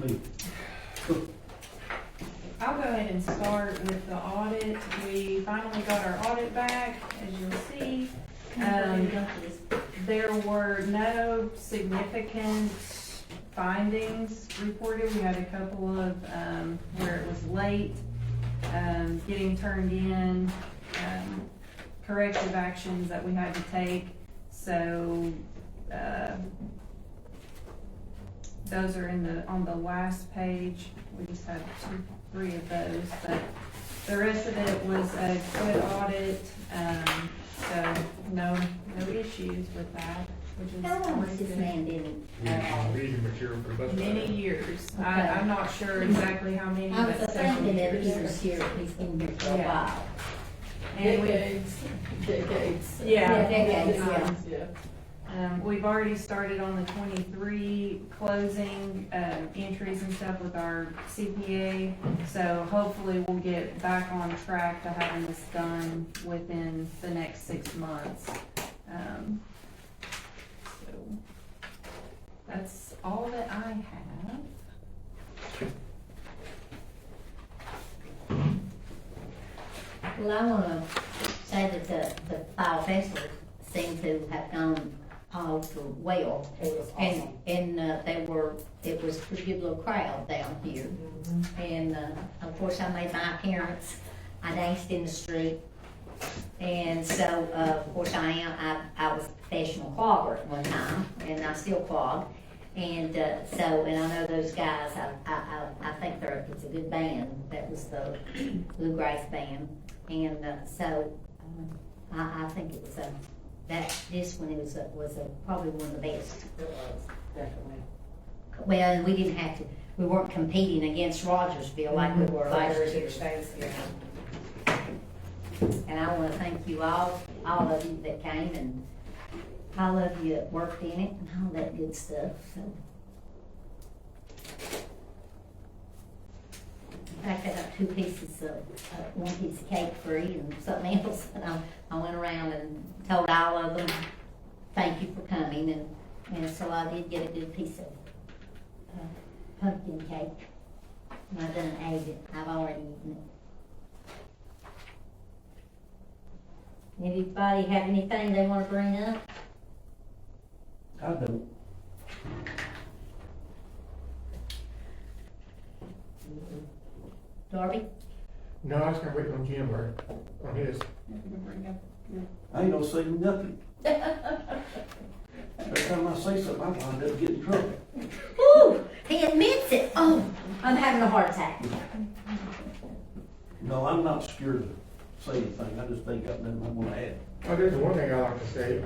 me. I'll go ahead and start with the audit. We finally got our audit back, as you'll see. There were no significant findings reported. We had a couple of, where it was late, getting turned in, corrective actions that we had to take. So, those are on the last page. We just had 3 of those, but the rest of it was a good audit, so no issues with that, which is How long always has this good. man been? Reading material for the bus. Many years. Okay. I'm not sure exactly how many, I but was several thinking that he years. was here, he's been here for a Yeah. while. And we, Decades. yeah. Decades, Yeah. We've already started on the 23 closing, entries and stuff with our CPA. So hopefully we'll get back on track to having this done within the next 6 months. So that's all that I have. Well, I wanna say that the File Festival seemed to have gone all too well. It was awesome. And it was a pretty good little crowd down here. And, of course, I made my appearance. I danced in the street. And so, of course, I was a professional clogger at one time, and I still clog. And, and I know those guys, I think it's a good band. That was the Bluegrass Band. And, I think it was this one was probably one of the best. It was, definitely. Well, and we weren't competing against Rogersville like we were last year. And I wanna thank you all of you that came, and all of you that worked in it and all that good stuff, so. In fact, I got 2 pieces of, 1 piece of cake free and something else, and I went around and told all of them, thank you for coming, and so I did get a good piece of pumpkin cake. And I done ate it, I've already eaten it. Anybody have anything they wanna bring up? I don't. Darby? No, I was gonna wait on Jim or on his. I ain't gonna say nothing. Every time I say something, I wind up getting in trouble. Ooh, he admits it. Oh, I'm having a heart attack. No, I'm not scared to say anything. I just think I've nothing I wanna add. Oh, there's one thing I like to say.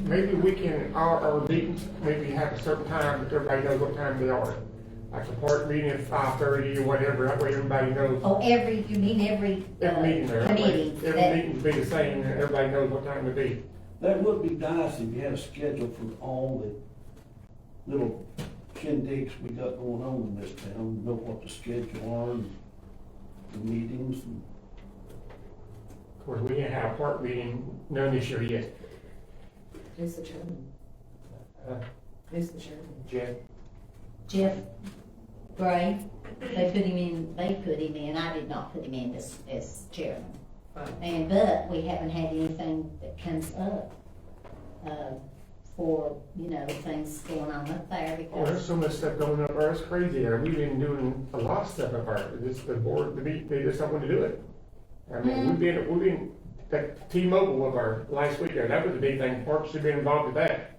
Maybe we can, our meetings, maybe have a certain time, that everybody knows what time they are. Like a part meeting at 5:30 or whatever, that way everybody knows. Oh, you mean every Every meeting there. That way committee? Every meeting will be the same, and everybody knows what time to be. That would be nice if you had a schedule for all the little shindigs we got going on in this town, know what the schedule are, and the meetings, and Of course, we didn't have a part meeting, none this year yet. Who's the chairman? Uh, Who's the chairman? Jeff, Jeff Gray, they put him in, I did not put him in as chairman. Fine. But we haven't had anything that comes up, for, things going on up there oh, there's because, so much stuff going up there, it's crazy there. We've been doing a lot of stuff up there. This, the board, they just don't want to do it. I mean, we've been, that T-Mobile of our last week there, that was a big thing. Parks have been involved with that.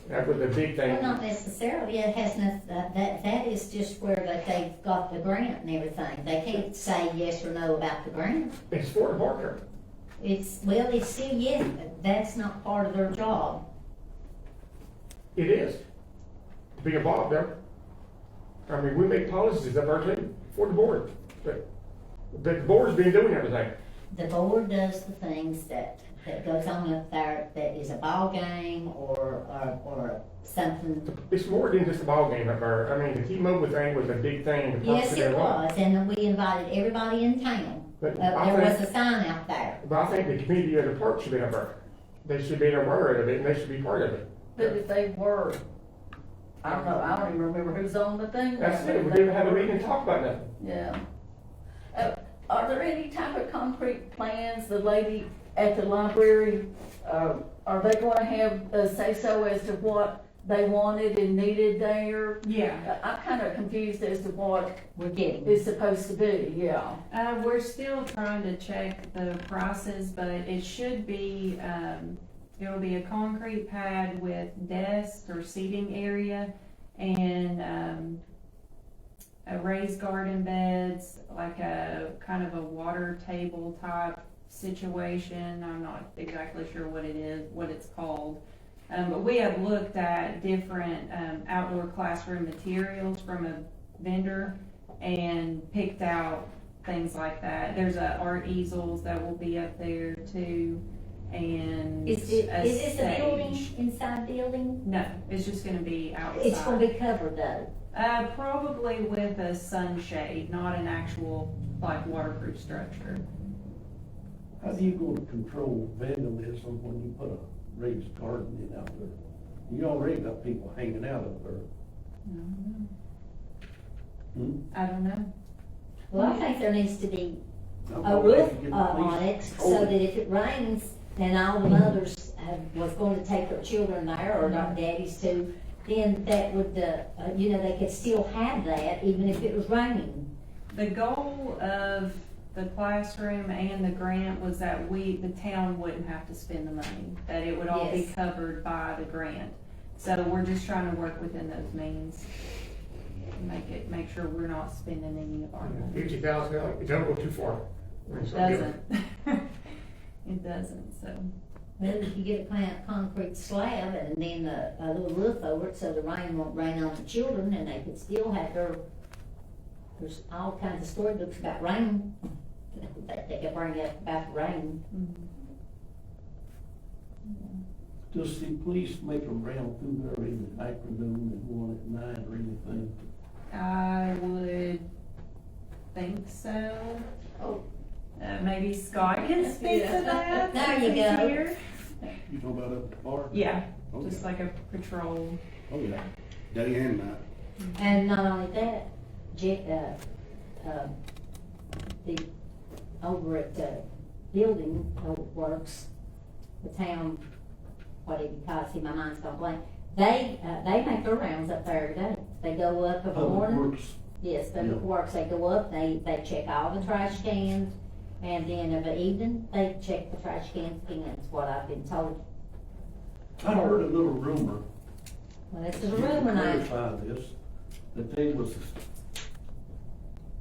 That was a big thing. well, not necessarily, it has nothing, that is just where they've got the grant and everything. They can't say yes or no about the grant. It's for the Parker. It's still, yes, but that's not part of their job. It is. To be involved there. I mean, we make policies up there too, for the board. But the board's been doing everything. The board does the things that goes on up there, that is a ball game or something. It's more than just a ball game up there. I mean, the T-Mobile thing was a big thing. The Parks Yes, have it been involved. was, and we invited everybody in town. But There was a sign out there. But I think the community of the park should be up there. They should be aware of it, and they should be part of it. But if they were I don't know, I don't even remember who's on the thing. That's it, we didn't have a meeting and talk about nothing. Yeah. Are there any type of concrete plans, the lady at the library, are they gonna have a say-so as to what they wanted and needed there? Yeah, I'm kinda confused as to what We're getting. it's supposed to be, yeah. we're still trying to check the prices, but it should be, it'll be a concrete pad with desk or seating area and, a raised garden beds, like a kind of a water table type situation. I'm not exactly sure what it is, what it's called. But we have looked at different, outdoor classroom materials from a vendor and picked out things like that. There's art easels that will be up there too, and Is a this a building, stage. inside building? No, it's just gonna be outside. It's gonna be covered though. Probably with a sunshade, not an actual, like, waterproof structure. How do you go to control vandalism when you put a raised garden in out there? You already got people hanging out up there. I don't know. Well, I think there needs to be Now, a if roof you get the on police it, control so that if it rains and all the mothers was going to take their children there, or their daddies too, then that would, you know, they could still have that even if it was raining. The goal of the classroom and the grant was that the town wouldn't have to spend the money, that it would all be Yes. covered by the grant. So we're just trying to work within those means, make sure we're not spending any of our money. $50,000, it don't go too far. It doesn't. It doesn't, so. Well, if you get a concrete slab and then a little roof over it, so the rain won't rain on the children, and they could still have there's all kinds of storybooks about rain. They can bring up about the rain. Does the police make a round through there in the afternoon and one at night or anything? I would think so. Oh. Maybe Scott can speak to that. There you since he's go. here. You talking about up at the bar? Yeah, Oh, just yeah. like a patrol. Oh, yeah. Day and night. And not only that, over at the building works, the town, what do you call it, see, my mind's gone blank. They make their rounds up there every day. They go up in the Public morning. Works, Yes, Public Yeah. Works, they go up, they check all the trash cans, and then in the evening, they check the trash cans again, that's what I've been told. I heard a little rumor, Well, this you is a can rumor now. clarify this, that there was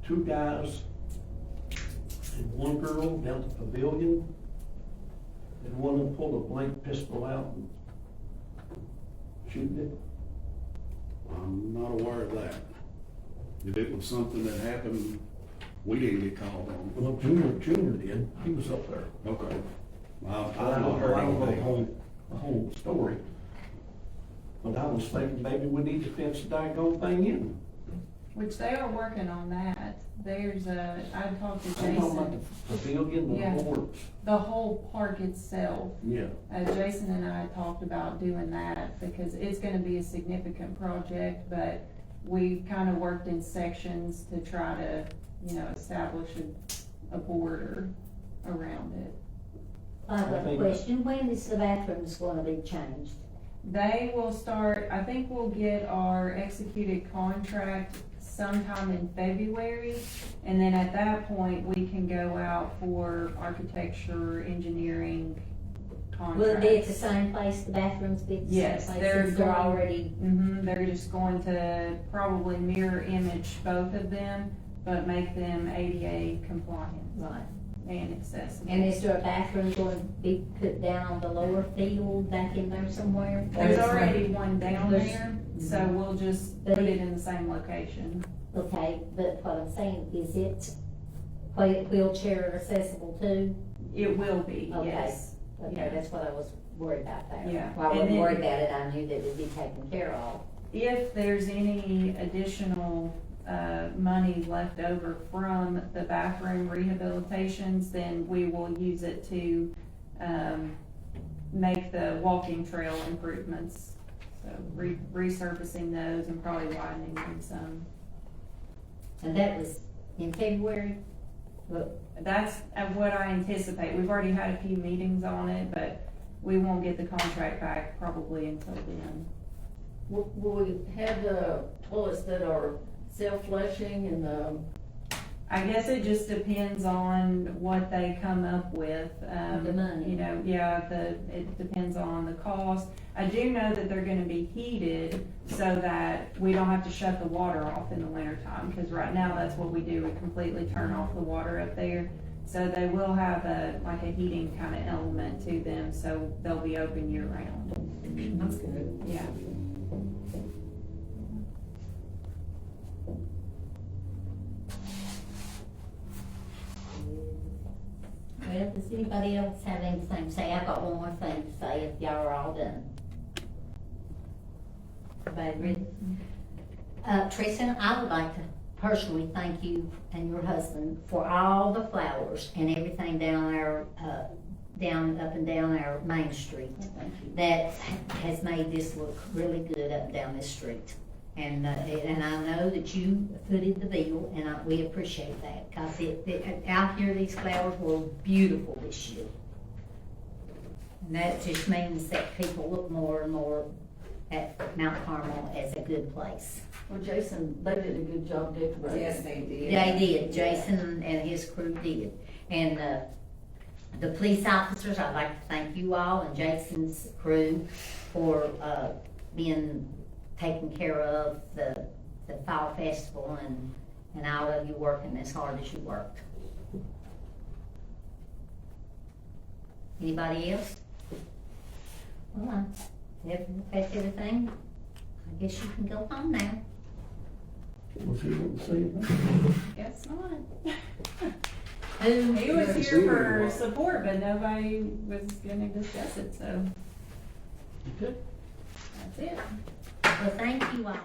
two guys and one girl down at the pavilion, and one of them pulled a blank pistol out and shooting it. I'm not aware of that. If it was something that happened, we didn't get called on. Well, Junior did, he was up there. Okay. I've I not don't heard know anything. the whole story. But I was thinking maybe we need to fence the daggone thing in. Which they are working on that. I talked to I'm talking about Jason, the pavilion, Yeah. the works. the whole park itself. Yeah. Jason and I talked about doing that because it's gonna be a significant project, but we've kind of worked in sections to try to, establish a border around it. I've got a question, when is the bathrooms gonna be changed? They will start, I think we'll get our executed contract sometime in February. And then at that point, we can go out for architecture, engineering contracts. Will it be at the same place, the bathrooms be at the same Yes, place? they're since they're going- already, They're just going to probably mirror image both of them, but make them ADA compliant right. and accessible. And is there a bathroom going to be put down on the lower field back in there somewhere? There's already one down There's- there, so we'll just put it in the same location. Okay, but what I'm saying, is it wheelchair accessible too? It will be, Okay. yes. Okay, Yeah. that's what I was worried about there. Yeah. Well, I And wasn't then- worried about it, I knew that it'd be taken care of. If there's any additional, money left over from the bathroom rehabilitations, then we will use it to, make the walking trail improvements. So resurfacing those and probably widening them some. And that was in February? Well, That's what I anticipate. We've already had a few meetings on it, but we won't get the contract back probably until then. Will we have the toilets that are self-flushing and I guess it just depends on what they come up with. The money. You know, yeah, it depends on the cost. I do know that they're gonna be heated so that we don't have to shut the water off in the winter time, because right now that's what we do, we completely turn off the water up there. So they will have like a heating kind of element to them, so they'll be open year round. That's good. Yeah. Well, does anybody else have anything to say? I've got one more thing to say if y'all are all done. Everybody ready? Teresa, I would like to personally thank you and your husband for all the flowers and everything down our, up and down our main street. That has made this look really good up and down this street. And I know that you footed the bill, and we appreciate that, cause out here, these flowers were beautiful this year. And that just means that people look more and more at Mount Carmel as a good place. well, Jason, they did a good job decorating. Yes, they did. They did, Jason and his crew did. And, the police officers, I'd like to thank you all and Jason's crew for, taking care of the fall festival and all of you working as hard as you worked. Anybody else? Well, if that's everything, I guess you can go home now. Was he going to say anything? Guess not. Who? He was haven't here seen him in a for while. support, but nobody was gonna discuss it, so Okay. that's it. Well, thank you all.